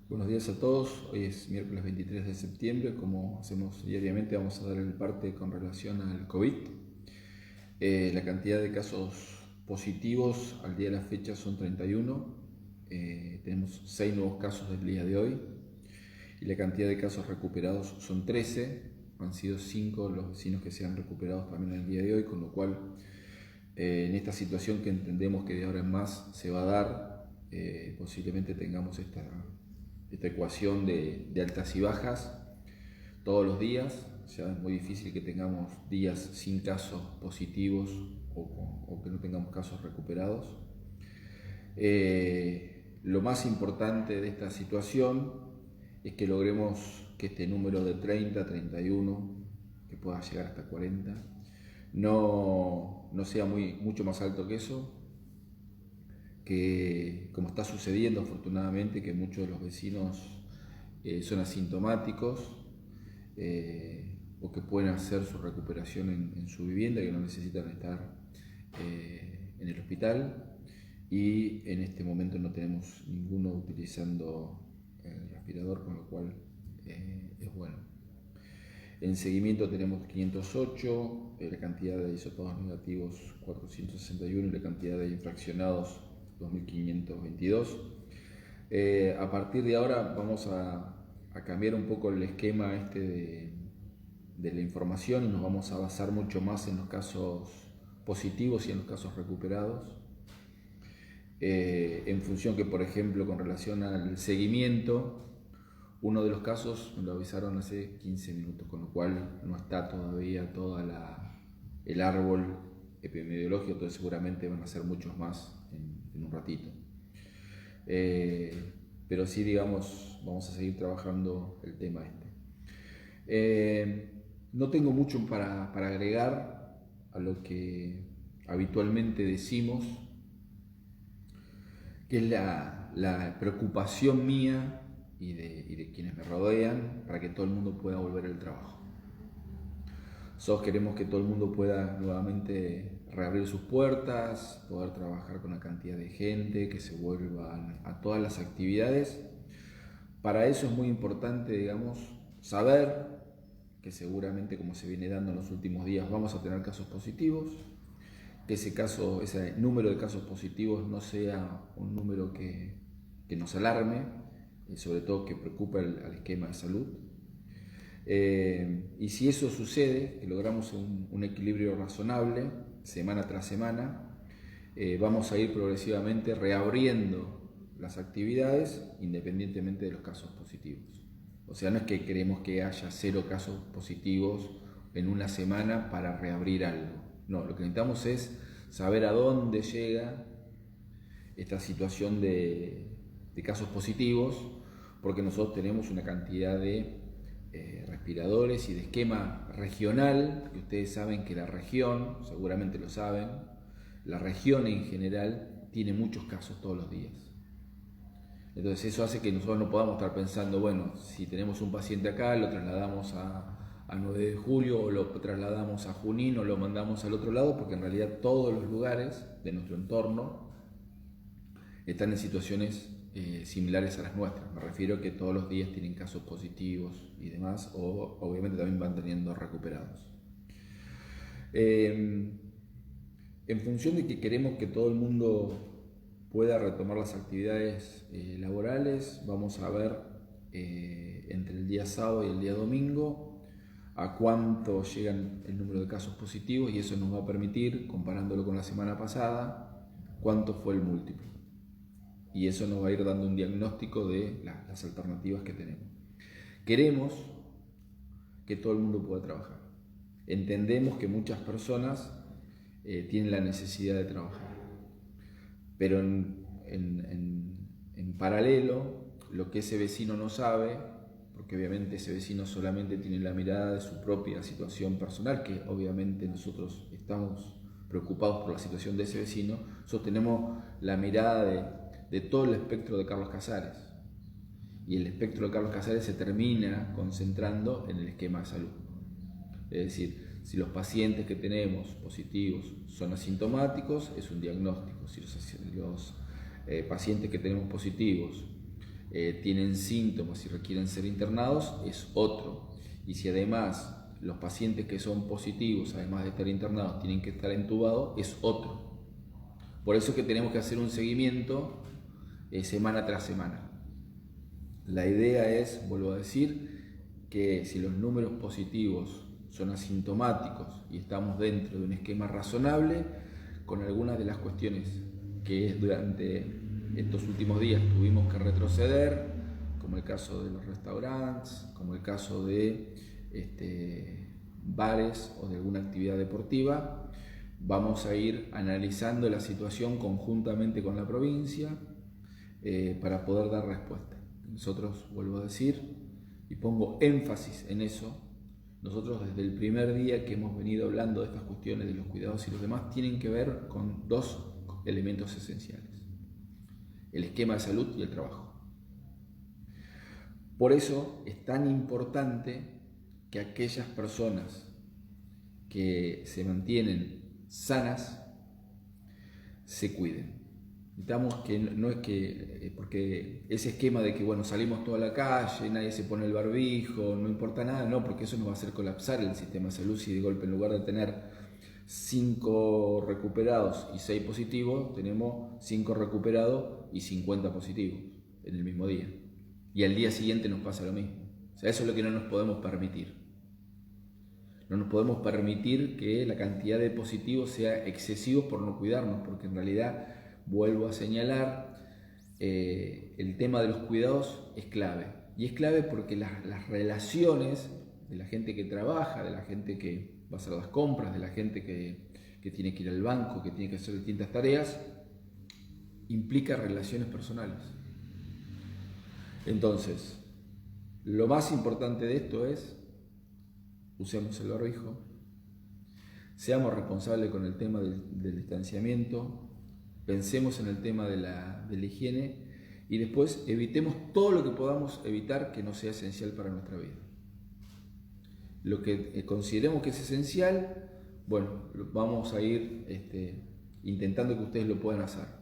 Buenos días a todos, hoy es miércoles 23 de septiembre, como hacemos diariamente vamos a dar el parte con relación al COVID. La cantidad de casos positivos al día de la fecha son 31, tenemos 6 nuevos casos del día de hoy y la cantidad de casos recuperados son 13, han sido 5 los vecinos que se han recuperado también en el día de hoy, con lo cual en esta situación que entendemos que de ahora en más se va a dar, posiblemente tengamos esta ecuación de altas y bajas todos los días. O sea, es muy difícil que tengamos días sin casos positivos o que no tengamos casos recuperados. Lo más importante de esta situación es que logremos que este número de 30, 31, que pueda llegar hasta 40, no sea mucho más alto que eso, que como está sucediendo afortunadamente, que muchos de los vecinos son asintomáticos o que pueden hacer su recuperación en su vivienda, que no necesitan estar en el hospital, y en este momento no tenemos ninguno utilizando el respirador, con lo cual es bueno. En seguimiento tenemos 508, la cantidad de hisopados negativos 461 y la cantidad de infraccionados 2522. A partir de ahora vamos a cambiar un poco el esquema de la información y nos vamos a basar mucho más en los casos positivos y en los casos recuperados. En función que, por ejemplo, con relación al seguimiento, uno de los casos me lo avisaron hace 15 minutos, con lo cual no está todavía todo el árbol epidemiológico, entonces seguramente van a ser muchos más en un ratito. Pero sí, digamos, vamos a seguir trabajando el tema este. No tengo mucho para agregar a lo que habitualmente decimos, que es la preocupación mía y de quienes me rodean para que todo el mundo pueda volver al trabajo. Nosotros queremos que todo el mundo pueda nuevamente reabrir sus puertas, poder trabajar con la cantidad de gente, que se vuelvan a todas las actividades. Para eso es muy importante, digamos, saber que seguramente, como se viene dando en los últimos días, vamos a tener casos positivos, que ese número de casos positivos no sea un número que nos alarme, y sobre todo que preocupe al esquema de salud. Y si eso sucede, que logramos un equilibrio razonable semana tras semana, vamos a ir progresivamente reabriendo las actividades independientemente de los casos positivos. O sea, no es que queremos que haya 0 casos positivos en una semana para reabrir algo. No, lo que necesitamos es saber a dónde llega esta situación de casos positivos, porque nosotros tenemos una cantidad de respiradores y de esquema regional, que ustedes saben que la región, seguramente lo saben, la región en general tiene muchos casos todos los días. Entonces eso hace que nosotros no podamos estar pensando, bueno, si tenemos un paciente acá, lo trasladamos a 9 de julio o lo trasladamos a Junín o lo mandamos al otro lado, porque en realidad todos los lugares de nuestro entorno están en situaciones similares a las nuestras. Me refiero a que todos los días tienen casos positivos y demás, o obviamente también van teniendo recuperados. En función de que queremos que todo el mundo pueda retomar las actividades laborales, vamos a ver entre el día sábado y el día domingo a cuánto llegan el número de casos positivos, y eso nos va a permitir, comparándolo con la semana pasada, cuánto fue el múltiplo. Y eso nos va a ir dando un diagnóstico de las alternativas que tenemos. Queremos que todo el mundo pueda trabajar. Entendemos que muchas personas tienen la necesidad de trabajar, pero en paralelo, lo que ese vecino no sabe, porque obviamente ese vecino solamente tiene la mirada de su propia situación personal, que obviamente nosotros estamos preocupados por la situación de ese vecino, nosotros tenemos la mirada de todo el espectro de Carlos Casares, y el espectro de Carlos Casares se termina concentrando en el esquema de salud. Es decir, si los pacientes que tenemos positivos son asintomáticos, es un diagnóstico. Si los pacientes que tenemos positivos tienen síntomas y requieren ser internados, es otro. Y si además los pacientes que son positivos, además de estar internados, tienen que estar entubados, es otro. Por eso es que tenemos que hacer un seguimiento semana tras semana. La idea es, vuelvo a decir, que si los números positivos son asintomáticos y estamos dentro de un esquema razonable, con algunas de las cuestiones que durante estos últimos días tuvimos que retroceder, como el caso de los restaurantes, como el caso de bares o de alguna actividad deportiva, vamos a ir analizando la situación conjuntamente con la provincia para poder dar respuesta. Nosotros, vuelvo a decir, y pongo énfasis en eso, nosotros desde el primer día que hemos venido hablando de estas cuestiones de los cuidados y los demás, tienen que ver con dos elementos esenciales: el esquema de salud y el trabajo. Por eso es tan importante que aquellas personas que se mantienen sanas se cuiden. Necesitamos que no es que, porque ese esquema de que bueno, salimos toda la calle, nadie se pone el barbijo, no importa nada, no, porque eso nos va a hacer colapsar el sistema de salud si de golpe en lugar de tener 5 recuperados y 6 positivos, tenemos 5 recuperados y 50 positivos en el mismo día. Y al día siguiente nos pasa lo mismo. O sea, eso es lo que no nos podemos permitir. No nos podemos permitir que la cantidad de positivos sea excesiva por no cuidarnos, porque en realidad, vuelvo a señalar, el tema de los cuidados es clave. Y es clave porque las relaciones de la gente que trabaja, de la gente que va a hacer las compras, de la gente que tiene que ir al banco, que tiene que hacer distintas tareas, implica relaciones personales. Entonces, lo más importante de esto es: usemos el barbijo, seamos responsables con el tema del distanciamiento, pensemos en el tema de la higiene y después evitemos todo lo que podamos evitar que no sea esencial para nuestra vida. Lo que consideremos que es esencial, bueno, vamos a ir intentando que ustedes lo puedan hacer.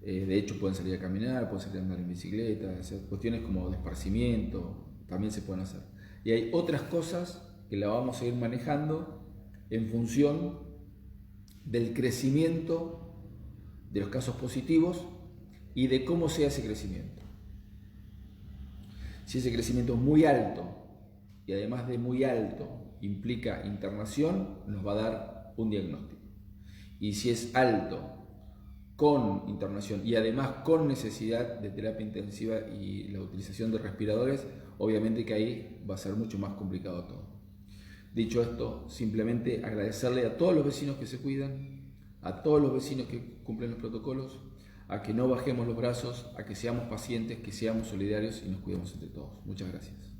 De hecho, pueden salir a caminar, pueden salir a andar en bicicleta, hacer cuestiones como de esparcimiento, también se pueden hacer. Y hay otras cosas que la vamos a ir manejando en función del crecimiento de los casos positivos y de cómo sea ese crecimiento. Si ese crecimiento es muy alto y además de muy alto implica internación, nos va a dar un diagnóstico. Y si es alto con internación y además con necesidad de terapia intensiva y la utilización de respiradores, obviamente que ahí va a ser mucho más complicado todo. Dicho esto, simplemente agradecerle a todos los vecinos que se cuidan, a todos los vecinos que cumplen los protocolos, a que no bajemos los brazos, a que seamos pacientes, que seamos solidarios y nos cuidemos entre todos. Muchas gracias.